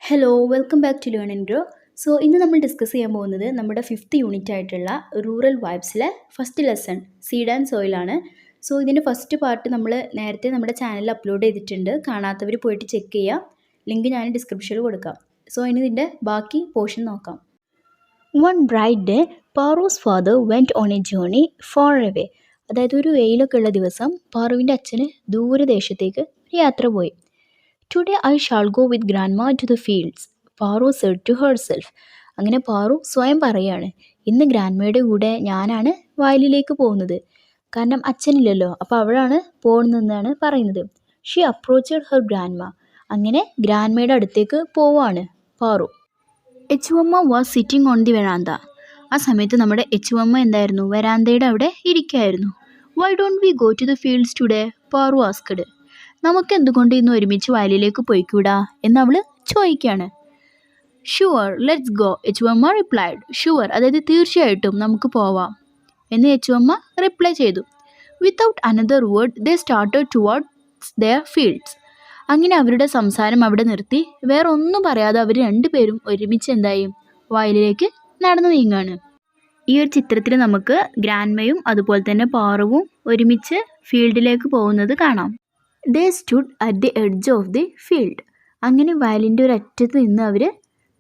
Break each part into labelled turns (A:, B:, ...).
A: Hello welcome back to learn and grow. So ഇന്ന് നമ്മൾ discuss ചെയ്യാൻ പോകുന്നത് നമ്മുടെ ഫിഫ്ത്ത് യൂണിറ്റ് ആയിട്ടുള്ള റൂറൽ വൈബ്സിലെ ഫസ്റ്റ് ലെസൺ സീഡ് ആൻഡ് സോയിലാണ്. സോ ഇതിൻ്റെ ഫസ്റ്റ് പാർട്ട് നമ്മൾ നേരത്തെ നമ്മുടെ ചാനലിൽ അപ്ലോഡ് ചെയ്തിട്ടുണ്ട്. കാണാത്തവർ പോയിട്ട് ചെക്ക് ചെയ്യുക. ലിങ്ക് ഞാൻ ഡിസ്ക്രിപ്ഷനിൽ കൊടുക്കാം. സോ ഇനി ഇതിൻ്റെ ബാക്കി പോർഷൻ നോക്കാം. One bright day Paru's father went on a journey far away. അതായത് ഒരു വെയിലൊക്കെ ഉള്ള ദിവസം പാറുവിൻ്റെ അച്ഛന് ദൂരദേശത്തേക്ക് ഒരു യാത്ര പോയി. Today I shall go with grandma to the fields, Paru said to herself. അങ്ങനെ പാറു സ്വയം പറയാണ്, ഇന്ന് ഗ്രാൻഡ്മയുടെ കൂടെ ഞാനാണ് വയലിലേക്ക് പോകുന്നത്. കാരണം അച്ഛനില്ലല്ലോ, അപ്പോൾ അവളാണ് പോകുന്നതെന്നാണ് പറയുന്നത്. She approached her grandma. അങ്ങനെ ഗ്രാൻഡ്മയുടെ അടുത്തേക്ക് പോവാണ് Paru. Echuvamma was sitting on the veranda. ആ സമയത്ത് നമ്മുടെ എച്ചുവമ്മ എന്തായിരുന്നു, വെരാന്തയുടെ അവിടെ ഇരിക്കായിരുന്നു. Why don't we go to the fields today, Paru asked. നമുക്ക് എന്തുകൊണ്ട് ഇന്ന് ഒരുമിച്ച് വയലിലേക്ക് പോയിക്കൂടാ എന്നവൾ ചോദിക്കുകയാണ്. Sure let's go, Echuvamma replied. Sure അതായത് തീർച്ചയായിട്ടും നമുക്ക് പോവാം എന്ന് എച്ചുവമ്മ റിപ്ലൈ ചെയ്തു. Without another word they started towards their fields. അങ്ങനെ അവരുടെ സംസാരം അവിടെ നിർത്തി വേറെ ഒന്നും പറയാതെ അവർ രണ്ടുപേരും ഒരുമിച്ച് എന്തായി, വയലിലേക്ക് നടന്നു നീങ്ങാണ്. ഈ ഒരു ചിത്രത്തിൽ നമുക്ക് ഗ്രാൻഡ്മയും അതുപോലെ തന്നെ പാറുവും ഒരുമിച്ച് ഫീൽഡിലേക്ക് പോകുന്നത് കാണാം. They stood at the edge of the field. അങ്ങനെ വയലിൻ്റെ ഒരു അറ്റത്ത് നിന്ന് അവർ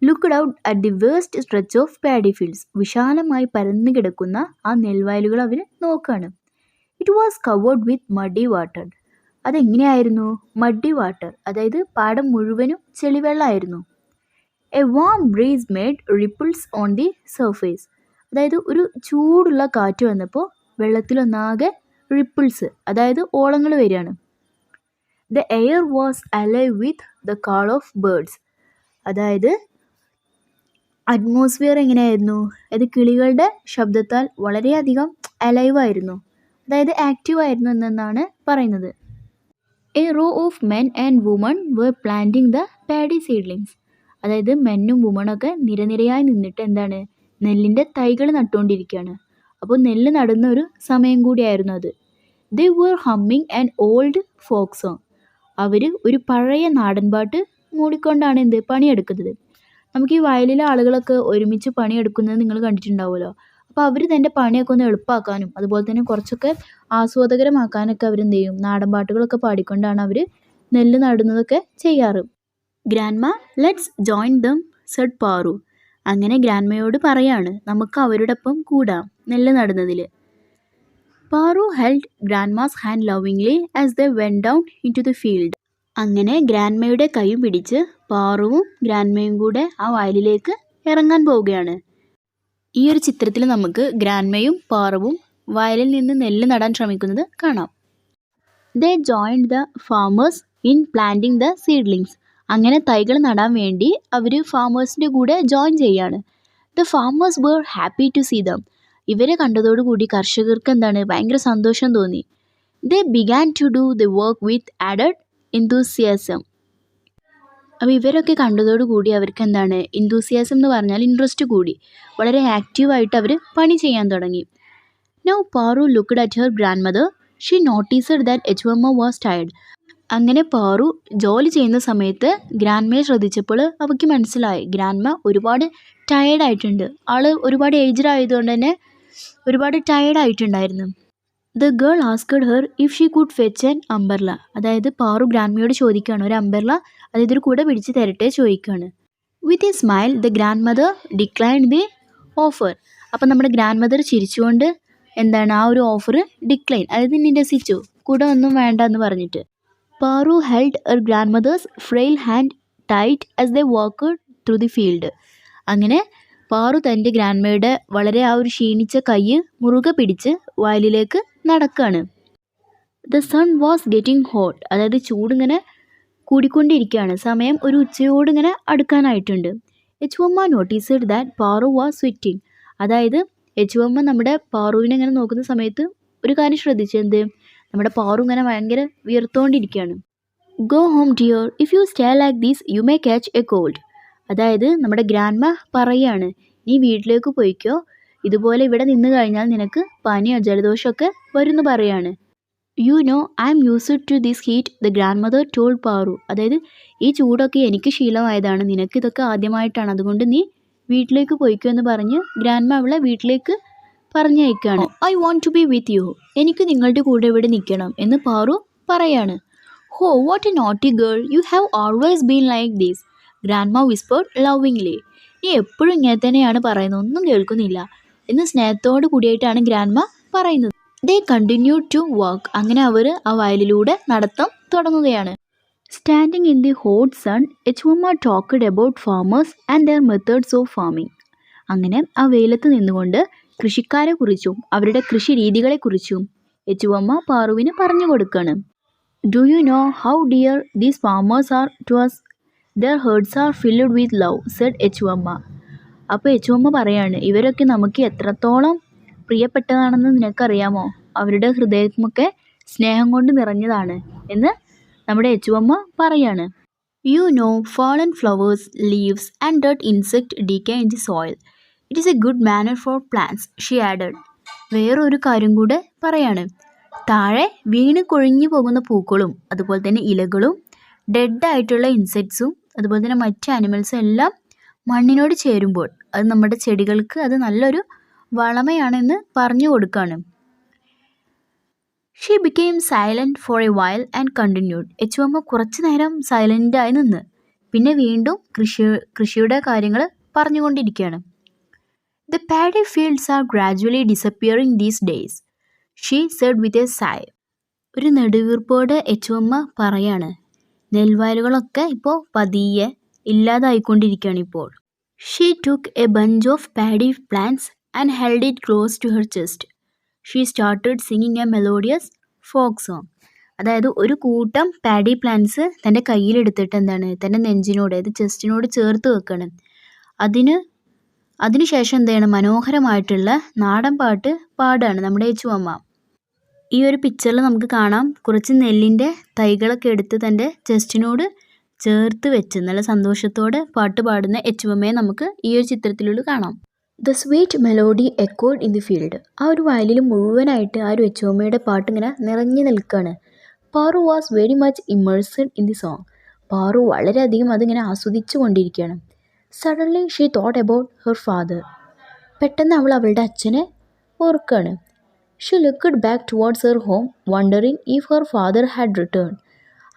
A: looked out at the vast stretch of paddy fields. വിശാലമായി പരന്നു കിടക്കുന്ന ആ നെൽവയലുകൾ അവർ നോക്കുകയാണ്. It was covered with muddy water. അതെങ്ങനെയായിരുന്നു? മഡി വാട്ടർ അതായത് പാടം മുഴുവനും ചെളിവെള്ളമായിരുന്നു. A warm breeze made ripples on the surface. അതായത് ഒരു ചൂടുള്ള കാറ്റ് വന്നപ്പോൾ വെള്ളത്തിലൊന്നാകെ റിപ്പിൾസ് അതായത് ഓളങ്ങൾ വരികയാണ്. The air was alive with the call of birds. അതായത് അറ്റ്മോസ്ഫിയർ എങ്ങനെയായിരുന്നു, അത് കിളികളുടെ ശബ്ദത്താൽ വളരെയധികം അലൈവായിരുന്നു, അതായത് ആക്റ്റീവായിരുന്നു എന്നാണ് പറയുന്നത്. A row of men and women were planting the paddy seedlings. അതായത് മെന്നും വുമണൊക്കെ നിരനിരയായി നിന്നിട്ട് എന്താണ്, നെല്ലിൻ്റെ തൈകൾ നട്ടുകൊണ്ടിരിക്കുകയാണ്. അപ്പോൾ നെല്ല് നടുന്ന ഒരു സമയം കൂടിയായിരുന്നു അത്. They were humming an old folk song. അവർ ഒരു പഴയ നാടൻ പാട്ട് മൂടിക്കൊണ്ടാണ് പണിയെടുക്കുന്നത്. നമുക്ക് ഈ വയലിലെ ആളുകളൊക്കെ ഒരുമിച്ച് പണിയെടുക്കുന്നത് നിങ്ങൾ കണ്ടിട്ടുണ്ടാവുമല്ലോ. അപ്പോൾ അവർ തൻ്റെ പണിയൊക്കെ ഒന്ന് എളുപ്പമാക്കാനും അതുപോലെ തന്നെ കുറച്ചൊക്കെ ആസ്വാദകരമാക്കാനൊക്കെ അവരെന്ത് ചെയ്യും, നാടൻ പാട്ടുകളൊക്കെ പാടിക്കൊണ്ടാണ് അവർ നെല്ല് നടുന്നതൊക്കെ ചെയ്യാറ്. Grandma let's join them said Paru. അങ്ങനെ ഗ്രാൻഡ്മയോട് പറയാണ്, നമുക്ക് അവരുടെ ഒപ്പം കൂടാം നെല്ല് നടുന്നതിൽ. Paru held grandma's hand lovingly as they went down into the field. അങ്ങനെ ഗ്രാൻഡ്മയുടെ കൈ പിടിച്ച് പാറുവും ഗ്രാൻഡ്മയും കൂടെ ആ വയലിലേക്ക് ഇറങ്ങാൻ പോവുകയാണ്. ഈ ഒരു ചിത്രത്തിൽ നമുക്ക് ഗ്രാൻഡ്മയും പാറുവും വയലിൽ നിന്ന് നെല്ല് നടാൻ ശ്രമിക്കുന്നത് കാണാം. They joined the farmers in planting the seedlings. അങ്ങനെ തൈകൾ നടാൻ വേണ്ടി അവർ ഫാമേഴ്സിൻ്റെ കൂടെ ജോയിൻ ചെയ്യാണ്. The farmers were happy to see them. ഇവരെ കണ്ടതോടുകൂടി കർഷകർക്ക് എന്താണ്, ഭയങ്കര സന്തോഷം തോന്നി. They began to do the work with added enthusiasm. അപ്പോൾ ഇവരൊക്കെ കണ്ടതോടുകൂടി അവർക്ക് എന്താണ്, എന്തൂസിയാസം എന്ന് പറഞ്ഞാൽ ഇൻട്രസ്റ്റ് കൂടി, വളരെ ആക്റ്റീവായിട്ട് അവർ പണി ചെയ്യാൻ തുടങ്ങി. Now Paru looked at her grandmother. She noticed that Echuvamma was tired. അങ്ങനെ പാറു ജോലി ചെയ്യുന്ന സമയത്ത് ഗ്രാൻഡ്മയെ ശ്രദ്ധിച്ചപ്പോൾ അവൾക്ക് മനസ്സിലായി, ഗ്രാൻഡ്മ ഒരുപാട് ടയേർഡായിട്ടുണ്ട്. ആൾ ഒരുപാട് ഏജ്ഡ് ആയതുകൊണ്ട് തന്നെ ഒരുപാട് ടയേർഡായിട്ടുണ്ടായിരുന്നു. The girl asked her if she could fetch an umbrella. അതായത് പാറു ഗ്രാൻഡ്മയോട് ചോദിക്കുകയാണ്, ഒരു അംബർല അതായത് ഒരു കുട പിടിച്ച് തരട്ടെ ചോദിക്കുകയാണ്. With a smile the grand mother declined the offer. അപ്പം നമ്മുടെ ഗ്രാൻഡ് മദർ ചിരിച്ചുകൊണ്ട് എന്താണ്, ആ ഒരു ഓഫർ ഡിക്ലൈൻ അതായത് നിരസിച്ചു, കുട ഒന്നും വേണ്ട എന്ന് പറഞ്ഞിട്ട്. Paru held her grandmother's frail hand tight as they walked through the field. അങ്ങനെ പാറു തൻ്റെ ഗ്രാൻഡ്മയുടെ വളരെ ആ ഒരു ക്ഷീണിച്ച കൈ മുറുകെ പിടിച്ച് വയലിലേക്ക് നടക്കുകയാണ്. The sun was getting hot. അതായത് ചൂടിങ്ങനെ കൂടിക്കൊണ്ടിരിക്കുകയാണ്. സമയം ഒരു ഉച്ചയോട് ഇങ്ങനെ അടുക്കാനായിട്ടുണ്ട്. Echuvamma noticed that Paru was sweating. അതായത് എച്ചുവമ്മ നമ്മുടെ പാറുവിനെ ഇങ്ങനെ നോക്കുന്ന സമയത്ത് ഒരു കാര്യം ശ്രദ്ധിച്ചു, എന്ത്, നമ്മുടെ പാറു ഇങ്ങനെ ഭയങ്കര വിയർത്തുകൊണ്ടിരിക്കുകയാണ്. Go home dear, if you stay like this you may catch a cold. അതായത് നമ്മുടെ ഗ്രാൻഡ്മ പറയാണ്, നീ വീട്ടിലേക്ക് പോയിക്കോ, ഇതുപോലെ ഇവിടെ നിന്ന് കഴിഞ്ഞാൽ നിനക്ക് പനിയോ ജലദോഷമൊക്കെ വരുമെന്ന് പറയാണ്. You know I'm used to this heat the grandmother told Paru. അതായത് ഈ ചൂടൊക്കെ എനിക്ക് ശീലമായതാണ്, നിനക്ക് ഇതൊക്കെ ആദ്യമായിട്ടാണ്, അതുകൊണ്ട് നീ വീട്ടിലേക്ക് പോയിക്കോ എന്ന് പറഞ്ഞ് ഗ്രാൻഡ്മ അവളെ വീട്ടിലേക്ക് പറഞ്ഞയക്കാണ്. I want to be with you, എനിക്ക് നിങ്ങളുടെ കൂടെ ഇവിടെ നിൽക്കണം എന്ന് പാറു പറയാണ്. Oh what a naughty girl, you have always been like this, grandma whispered lovingly. നീ എപ്പോഴും ഇങ്ങനെ തന്നെയാണ് പറയുന്നത്, ഒന്നും കേൾക്കുന്നില്ല എന്ന് സ്നേഹത്തോട് കൂടിയായിട്ടാണ് ഗ്രാൻഡ്മ പറയുന്നത്. They continue to work. അങ്ങനെ അവർ ആ വയലിലൂടെ നടത്തം തുടങ്ങുകയാണ്. Standing in the hot sun, Echuvamma talked about farmers and their methods of farming. അങ്ങനെ ആ വെയിലത്ത് നിന്നുകൊണ്ട് കൃഷിക്കാരെക്കുറിച്ചും അവരുടെ കൃഷി രീതികളെക്കുറിച്ചും എച്ചുവമ്മ പാറുവിന് പറഞ്ഞു കൊടുക്കുകയാണ്. Do you know how dear these farmers are to us, their hearts are filled with love, said Echuvamma. അപ്പോൾ എച്ചുവമ്മ പറയാണ്, ഇവരൊക്കെ നമുക്ക് എത്രത്തോളം പ്രിയപ്പെട്ടതാണെന്ന് നിനക്കറിയാമോ, അവരുടെ ഹൃദയമൊക്കെ സ്നേഹം കൊണ്ട് നിറഞ്ഞതാണ് എന്ന് നമ്മുടെ എച്ചുവമ്മ പറയാണ്. You know fallen flowers, leaves and dirt insect decay in the soil, it is a good manure for plants, she added. വേറൊരു കാര്യം കൂടെ പറയാണ്, താഴെ വീണ് കൊഴിഞ്ഞു പോകുന്ന പൂക്കളും അതുപോലെ തന്നെ ഇലകളും ഡെഡായിട്ടുള്ള ഇൻസെക്ട്സും അതുപോലെ തന്നെ മറ്റ് ആനിമൽസും എല്ലാം മണ്ണിനോട് ചേരുമ്പോൾ അത് നമ്മുടെ ചെടികൾക്ക് അത് നല്ലൊരു വളമയാണെന്ന് പറഞ്ഞു കൊടുക്കുകയാണ്. She became silent for a while and continued. Echuvamma കുറച്ചു നേരം സൈലൻ്റായി നിന്ന് പിന്നെ വീണ്ടും കൃഷിയുടെ കാര്യങ്ങൾ പറഞ്ഞുകൊണ്ടിരിക്കുകയാണ്. The paddy fields are gradually disappearing these days, she said with a sigh. ഒരു നെടുവീർപ്പോടെ എച്ചുവമ്മ പറയാണ്, നെൽവയലുകളൊക്കെ ഇപ്പോൾ പതിയെ ഇല്ലാതായിക്കൊണ്ടിരിക്കുകയാണ് ഇപ്പോൾ. She took a bunch of paddy plants and held it close to her chest. She started singing a melodious folk song. അതായത് ഒരു കൂട്ടം പാഡി പ്ലാന്റ്സ് തൻ്റെ കയ്യിലെടുത്തിട്ട് എന്താണ് തൻ്റെ നെഞ്ചിനോട് അതായത് ചെസ്റ്റിനോട് ചേർത്ത് വെക്കണം. അതിനുശേഷം എന്താണ് മനോഹരമായിട്ടുള്ള നാടൻ പാട്ട് പാടാണ് നമ്മുടെ എച്ചുവമ്മ. ഈ ഒരു പിക്ചറിൽ നമുക്ക് കാണാം കുറച്ച് നെല്ലിൻ്റെ തൈകളൊക്കെ എടുത്ത് തൻ്റെ ചെസ്റ്റിനോട് ചേർത്ത് വെച്ച് നല്ല സന്തോഷത്തോടെ പാട്ട് പാടുന്ന എച്ചുവമ്മയെ നമുക്ക് ഈ ഒരു ചിത്രത്തിലൂടെ കാണാം. The sweet melody echoed in the field. ആ ഒരു വയലിൽ മുഴുവനായിട്ട് ആ ഒരു എച്ചുവമ്മയുടെ പാട്ട് ഇങ്ങനെ നിറഞ്ഞു നിൽക്കുകയാണ്. Paru was very much immersed in the song. Paru വളരെയധികം അതിങ്ങനെ ആസ്വദിച്ചു കൊണ്ടിരിക്കുകയാണ്. Suddenly she thought about her father. പെട്ടെന്ന് അവൾ അവളുടെ അച്ഛനെ ഓർക്കുകയാണ്. She looked back towards her home wondering if her father had return.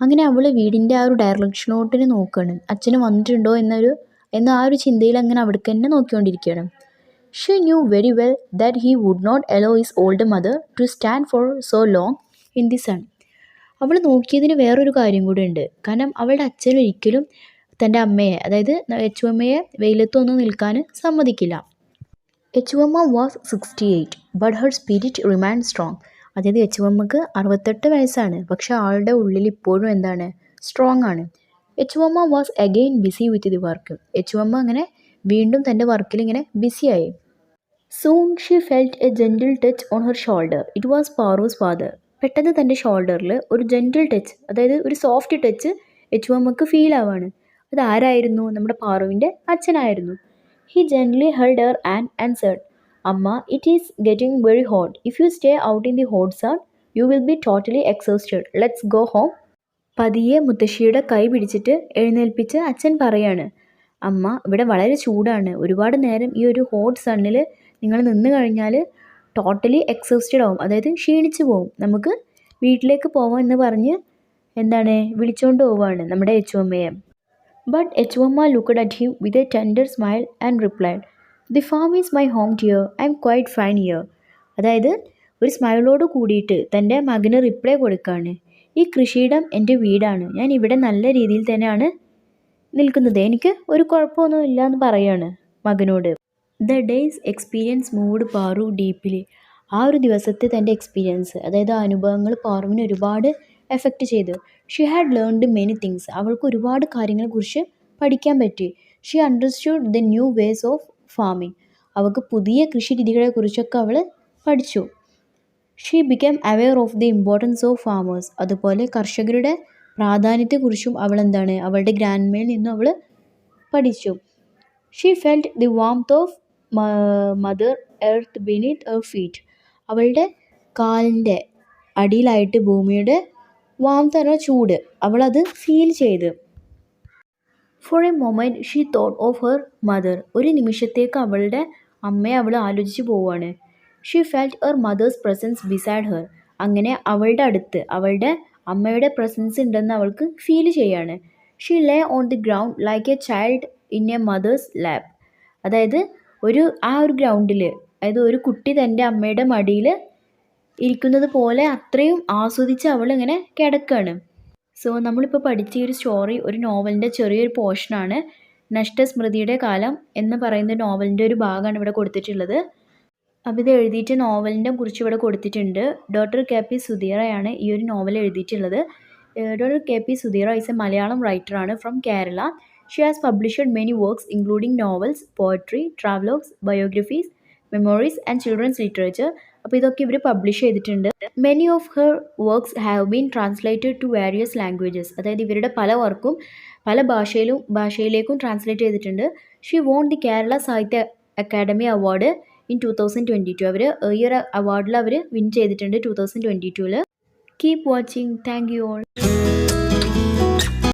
A: അങ്ങനെ അവൾ വീടിൻ്റെ ആ ഒരു ഡയറക്ഷനോട്ടിന് നോക്കുകയാണ്, അച്ഛന് വന്നിട്ടുണ്ടോ എന്ന ആ ഒരു ചിന്തയിൽ അങ്ങനെ അവിടേക്ക് തന്നെ നോക്കിക്കൊണ്ടിരിക്കുകയാണ്. She knew very well that he would not allow his old mother to stand for so long in the sun. അവൾ നോക്കിയതിന് വേറൊരു കാര്യം കൂടെ ഉണ്ട്. കാരണം അവളുടെ അച്ഛൻ ഒരിക്കലും തൻ്റെ അമ്മയെ അതായത് എച്ചുവമ്മയെ വെയിലത്തൊന്നും നിൽക്കാൻ സമ്മതിക്കില്ല. Echuvamma was 68 but her spirit remained strong. അതായത് എച്ചുവമ്മക്ക് 68 വയസ്സാണ്, പക്ഷെ ആളുടെ ഉള്ളിൽ ഇപ്പോഴും എന്താണ് സ്ട്രോങ് ആണ്. Echuvamma was again busy with the work. Echuvamma അങ്ങനെ വീണ്ടും തൻ്റെ വർക്കിൽ ഇങ്ങനെ ബിസിയായി. Soon she felt a gentle touch on her shoulder. It was Paru's father. പെട്ടെന്ന് തൻ്റെ ഷോൾഡറിൽ ഒരു ജെൻറ്റിൽ ടച്ച് അതായത് ഒരു സോഫ്റ്റ് ടച്ച് എച്ചുവമ്മക്ക് ഫീൽ ആവാണ്. അതാരായിരുന്നു? നമ്മുടെ പാറുവിൻ്റെ അച്ഛനായിരുന്നു. He gently held her and said, അമ്മ, it is getting very hot. If you stay out in the hot sun you will be totally exhausted. Let's go home. പതിയെ മുത്തശ്ശിയുടെ കൈ പിടിച്ചിട്ട് എഴുന്നേൽപ്പിച്ച് അച്ഛൻ പറയാണ്, അമ്മ, ഇവിടെ വളരെ ചൂടാണ്, ഒരുപാട് നേരം ഈ ഒരു ഹോട്ട് സണ്ണിൽ നിങ്ങൾ നിന്ന് കഴിഞ്ഞാൽ ടോട്ടലി എക്സോസ്റ്റഡ് ആവും, അതായത് ക്ഷീണിച്ചു പോവും, നമുക്ക് വീട്ടിലേക്ക് പോവാം എന്ന് പറഞ്ഞ് എന്താണ് വിളിച്ചുകൊണ്ട് പോവുകയാണ് നമ്മുടെ എച്ചുവമ്മയെ. But Echuvamma looked at him with a tender smile and replied, the farm is my home dear, I am quite fine here. അതായത് ഒരു സ്മൈലോട് കൂടിയിട്ട് തൻ്റെ മകന് റിപ്ലൈ കൊടുക്കുകയാണ്, ഈ കൃഷിയിടം എൻ്റെ വീടാണ്, ഞാൻ ഇവിടെ നല്ല രീതിയിൽ തന്നെയാണ് നിൽക്കുന്നത്, എനിക്ക് ഒരു കുഴപ്പമൊന്നും ഇല്ല എന്ന് പറയാണ് മകനോട്. The days experience moved Paru deeply. ആ ഒരു ദിവസത്തെ തൻ്റെ എക്സ്പീരിയൻസ് അതായത് ആ അനുഭവങ്ങൾ പാറുവിനെ ഒരുപാട് എഫക്റ്റ് ചെയ്തു. She had learned many things. അവൾക്ക് ഒരുപാട് കാര്യങ്ങളെക്കുറിച്ച് പഠിക്കാൻ പറ്റി. She understood the new ways of farming. അവൾക്ക് പുതിയ കൃഷി രീതികളെക്കുറിച്ചൊക്കെ അവൾ പഠിച്ചു. She become aware of the importance of farmers. അതുപോലെ കർഷകരുടെ പ്രാധാന്യത്തെക്കുറിച്ചും അവൾ എന്താണ് അവളുടെ ഗ്രാൻഡ്മയിൽ നിന്നും അവൾ പഠിച്ചു. She felt the warmth of mother earth beneath her feet. അവളുടെ കാലിൻ്റെ അടിയിലായിട്ട് ഭൂമിയുടെ വാംത്ത് പറഞ്ഞ ചൂട് അവളത് ഫീൽ ചെയ്ത്. For a moment she thought of her mother. ഒരു നിമിഷത്തേക്ക് അവളുടെ അമ്മയെ അവൾ ആലോചിച്ച് പോവുകയാണ്. She felt her mother's presence beside her. അങ്ങനെ അവളുടെ അടുത്ത് അവളുടെ അമ്മയുടെ പ്രസൻസ് ഉണ്ടെന്ന് അവൾക്ക് ഫീൽ ചെയ്യാണ്. She lay on the ground like a child in a mother's lap. അതായത് ആ ഒരു ഗ്രൗണ്ടിൽ, അതായത് ഒരു കുട്ടി തൻ്റെ അമ്മയുടെ മടിയിൽ ഇരിക്കുന്നത് പോലെ അത്രയും ആസ്വദിച്ച് അവൾ ഇങ്ങനെ കിടക്കുകയാണ്. സോ നമ്മളിപ്പോൾ പഠിച്ച ഈ ഒരു സ്റ്റോറി ഒരു നോവലിൻ്റെ ചെറിയൊരു പോർഷനാണ്. നഷ്ടസ്മൃതിയുടെ കാലം എന്ന് പറയുന്ന നോവലിൻ്റെ ഒരു ഭാഗമാണ് ഇവിടെ കൊടുത്തിട്ടുള്ളത്. അപ്പോൾ ഇത് എഴുതിയിട്ട് നോവലിനെ കുറിച്ച് ഇവിടെ കൊടുത്തിട്ടുണ്ട്. ഡോക്ടർ കെ പി സുധീറയാണ് ഈ ഒരു നോവൽ എഴുതിയിട്ടുള്ളത്. Doctor K P Sudheera is a Malayalam റൈറ്ററാണ് from Kerala. She has published many works including novels, poetry, travelogues, biographies, memories and children's literature. അപ്പോൾ ഇതൊക്കെ ഇവർ പബ്ലിഷ് ചെയ്തിട്ടുണ്ട്. Many of her works have been translated to various languages. അതായത് ഇവരുടെ പല വർക്കും പല ഭാഷയിലേക്കും ട്രാൻസ്ലേറ്റ് ചെയ്തിട്ടുണ്ട്. She won the Kerala Sahitya Akademi award in 2022. അവർ ഈ ഒരു അവാർഡിൽ അവർ വിൻ ചെയ്തിട്ടുണ്ട് 2022. Keep watching. Thank you all.